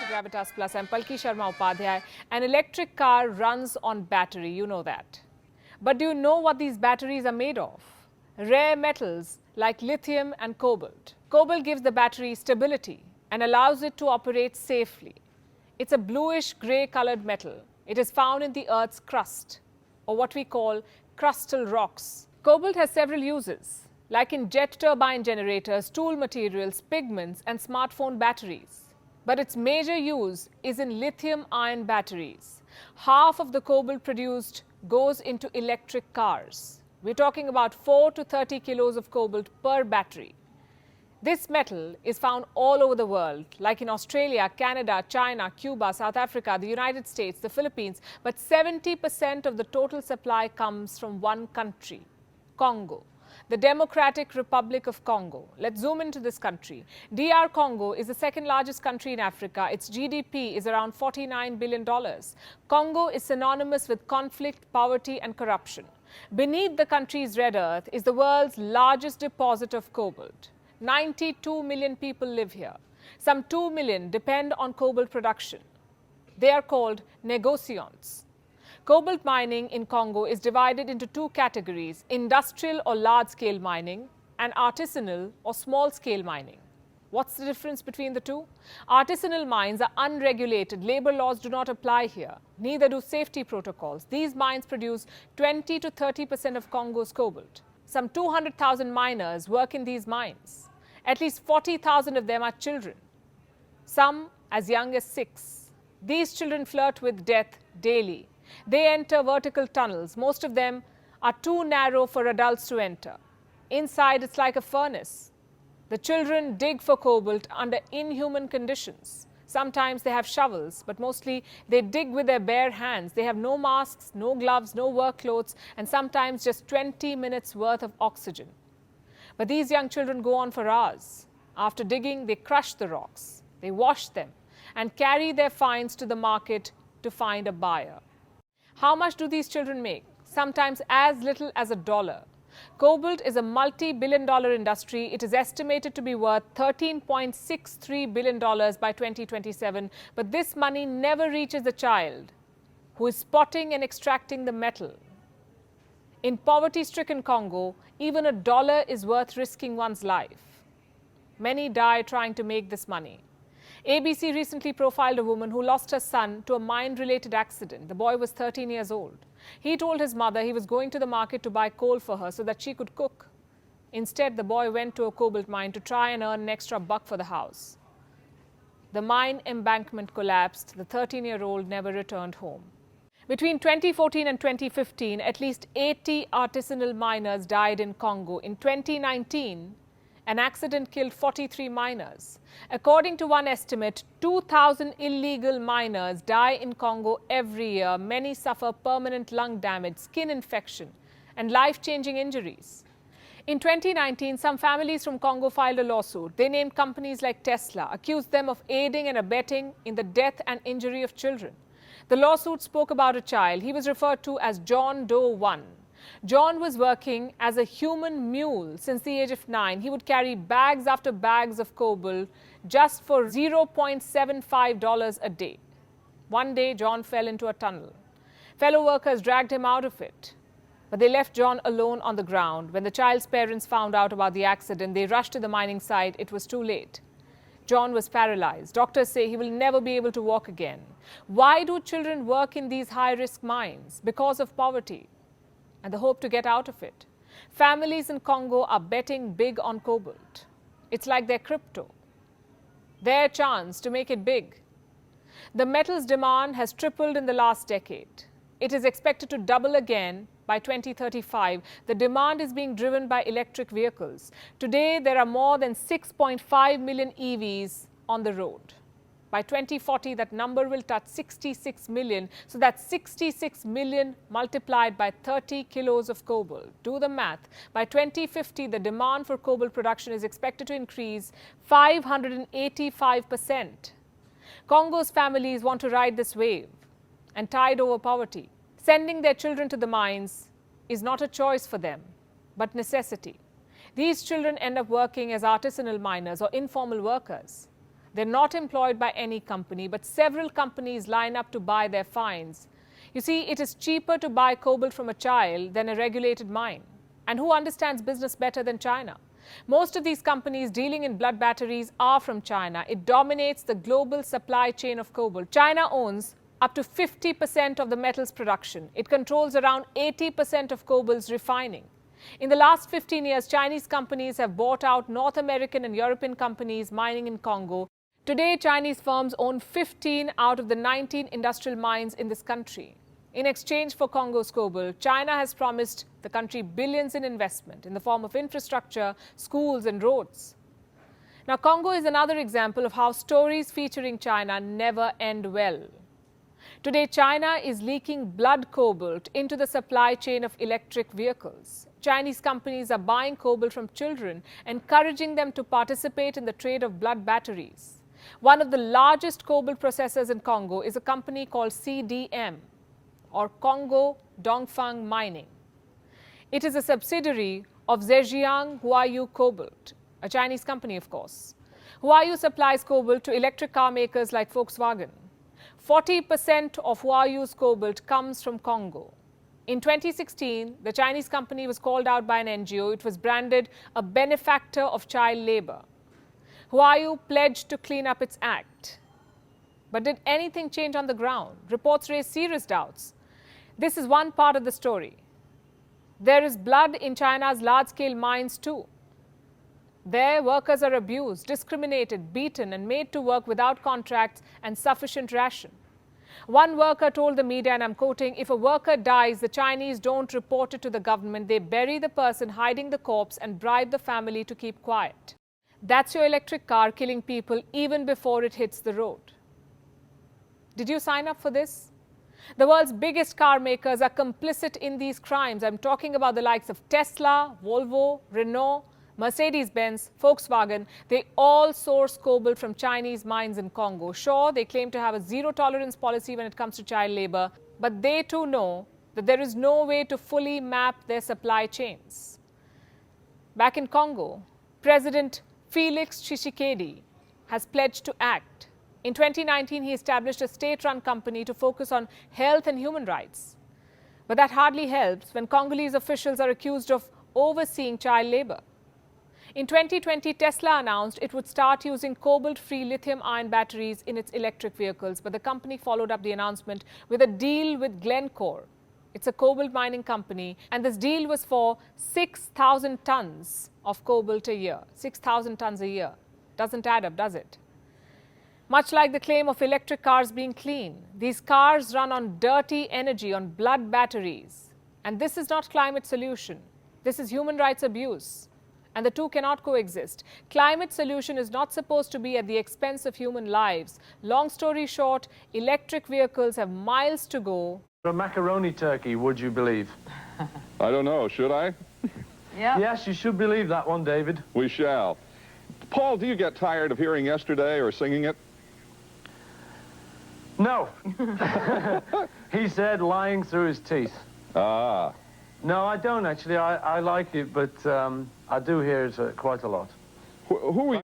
Gravitas Plus. I'm Palki Sharma Upadhyay. An electric car runs on battery, you know that. But do you know what these batteries are made of? Rare metals like lithium and cobalt. Cobalt gives the battery stability and allows it to operate safely. It's a bluish grey colored metal. It is found in the Earth's crust, or what we call crustal rocks. Cobalt has several uses, like in jet turbine generators, tool materials, pigments, and smartphone batteries. But its major use is in lithium-ion batteries. Half of the cobalt produced goes into electric cars. We're talking about 4 to 30 kilos of cobalt per battery. This metal is found all over the world, like in Australia, Canada, China, Cuba, South Africa, the United States, the Philippines. But 70% of the total supply comes from one country, Congo, the Democratic Republic of Congo. Let's zoom into this country. DR Congo is the second largest country in Africa. Its GDP is around $49 billion. Congo is synonymous with conflict, poverty, and corruption. Beneath the country's red earth is the world's largest deposit of cobalt. 92 million people live here. Some 2 million depend on cobalt production. They are called negociants. Cobalt mining in Congo is divided into two categories: industrial or large-scale mining and artisanal or small-scale mining. What's the difference between the two? Artisanal mines are unregulated. Labor laws do not apply here. Neither do safety protocols. These mines produce 20 to 30% of Congo's cobalt. Some 200,000 miners work in these mines. At least 40,000 of them are children, some as young as 6. These children flirt with death daily. They enter vertical tunnels. Most of them are too narrow for adults to enter. Inside, it's like a furnace. The children dig for cobalt under inhuman conditions. Sometimes they have shovels, but mostly they dig with their bare hands. They have no masks, no gloves, no work clothes, and sometimes just 20 minutes worth of oxygen. But these young children go on for hours. After digging, they crush the rocks. They wash them and carry their finds to the market to find a buyer. How much do these children make? Sometimes as little as $1. Cobalt is a multi-billion-dollar industry. It is estimated to be worth $13.63 billion by 2027. But this money never reaches the child who is spotting and extracting the metal. In poverty-stricken Congo, even $1 is worth risking one's life. Many die trying to make this money. ABC recently profiled a woman who lost her son to a mine-related accident. The boy was 13 years old. He told his mother he was going to the market to buy coal for her so that she could cook. Instead, the boy went to a cobalt mine to try and earn an extra buck for the house. The mine embankment collapsed. The 13-year-old never returned home. Between 2014 and 2015, at least 80 artisanal miners died in Congo. In 2019, an accident killed 43 miners. According to one estimate, 2,000 illegal miners die in Congo every year. Many suffer permanent lung damage, skin infection, and life-changing injuries. In 2019, some families from Congo filed a lawsuit. They named companies like Tesla, accused them of aiding and abetting in the death and injury of children. The lawsuit spoke about a child. He was referred to as John Doe 1. John was working as a human mule since the age of 9. He would carry bags after bags of cobalt just for $0.75 a day. One day, John fell into a tunnel. Fellow workers dragged him out of it, but they left John alone on the ground. When the child's parents found out about the accident, they rushed to the mining site. It was too late. John was paralyzed. Doctors say he will never be able to walk again. Why do children work in these high-risk mines? Because of poverty and the hope to get out of it. Families in Congo are betting big on cobalt. It's like their crypto, their chance to make it big. The metal's demand has tripled in the last decade. It is expected to double again by 2035. The demand is being driven by electric vehicles. Today, there are more than 6.5 million EVs on the road. By 2040, that number will touch 66 million. So that's 66 million multiplied by 30 kilos of cobalt. Do the math. By 2050, the demand for cobalt production is expected to increase 585%. Congo's families want to ride this wave and tide over poverty. Sending their children to the mines is not a choice for them, but necessity. These children end up working as artisanal miners or informal workers. They're not employed by any company, but several companies line up to buy their finds. You see, it is cheaper to buy cobalt from a child than a regulated mine. And who understands business better than China? Most of these companies dealing in blood batteries are from China. It dominates the global supply chain of cobalt. China owns up to 50% of the metal's production. It controls around 80% of cobalt's refining. In the last 15 years, Chinese companies have bought out North American and European companies mining in Congo. Today, Chinese firms own 15 out of the 19 industrial mines in this country. In exchange for Congo's cobalt, China has promised the country billions in investment in the form of infrastructure, schools and roads. Now, Congo is another example of how stories featuring China never end well. Today, China is leaking blood cobalt into the supply chain of electric vehicles. Chinese companies are buying cobalt from children, encouraging them to participate in the trade of blood batteries. One of the largest cobalt processors in Congo is a company called CDM, or Congo Dongfang Mining. It is a subsidiary of Zhejiang Huayu Cobalt, a Chinese company, of course. Huayu supplies cobalt to electric car makers like Volkswagen. 40% of Huayu's cobalt comes from Congo. In 2016, the Chinese company was called out by an NGO. It was branded a benefactor of child labor. Huayu pledged to clean up its act. But did anything change on the ground? Reports raise serious doubts. This is one part of the story. There is blood in China's large-scale mines too. There, workers are abused, discriminated, beaten and made to work without contracts and sufficient ration. One worker told the media, and I'm quoting, "If a worker dies, the Chinese don't report it to the government. They bury the person, hiding the corpse, and bribe the family to keep quiet." That's your electric car killing people even before it hits the road. Did you sign up for this? The world's biggest car makers are complicit in these crimes. I'm talking about the likes of Tesla, Volvo, Renault, Mercedes-Benz, Volkswagen. They all source cobalt from Chinese mines in Congo. Sure, they claim to have a zero-tolerance policy when it comes to child labor, but they too know that there is no way to fully map their supply chains. Back in Congo, President Felix Tshisekedi has pledged to act. In 2019, he established a state-run company to focus on health and human rights. But that hardly helps when Congolese officials are accused of overseeing child labor. In 2020, Tesla announced it would start using cobalt-free lithium-ion batteries in its electric vehicles, but the company followed up the announcement with a deal with Glencore. It's a cobalt mining company, and this deal was for 6,000 tons of cobalt a year. 6,000 tons a year. Doesn't add up, does it? Much like the claim of electric cars being clean, these cars run on dirty energy, on blood batteries. And this is not climate solution. This is human rights abuse. And the two cannot coexist. Climate solution is not supposed to be at the expense of human lives. Long story short, electric vehicles have miles to go. A macaroni turkey, would you believe? I don't know, should I? Yeah. Yes, you should believe that one, David. We shall. Paul, do you get tired of hearing Yesterday or singing it? No. He said, lying through his teeth. Ah. No, I don't actually. I like it, but I do hear it quite a lot. Who are you?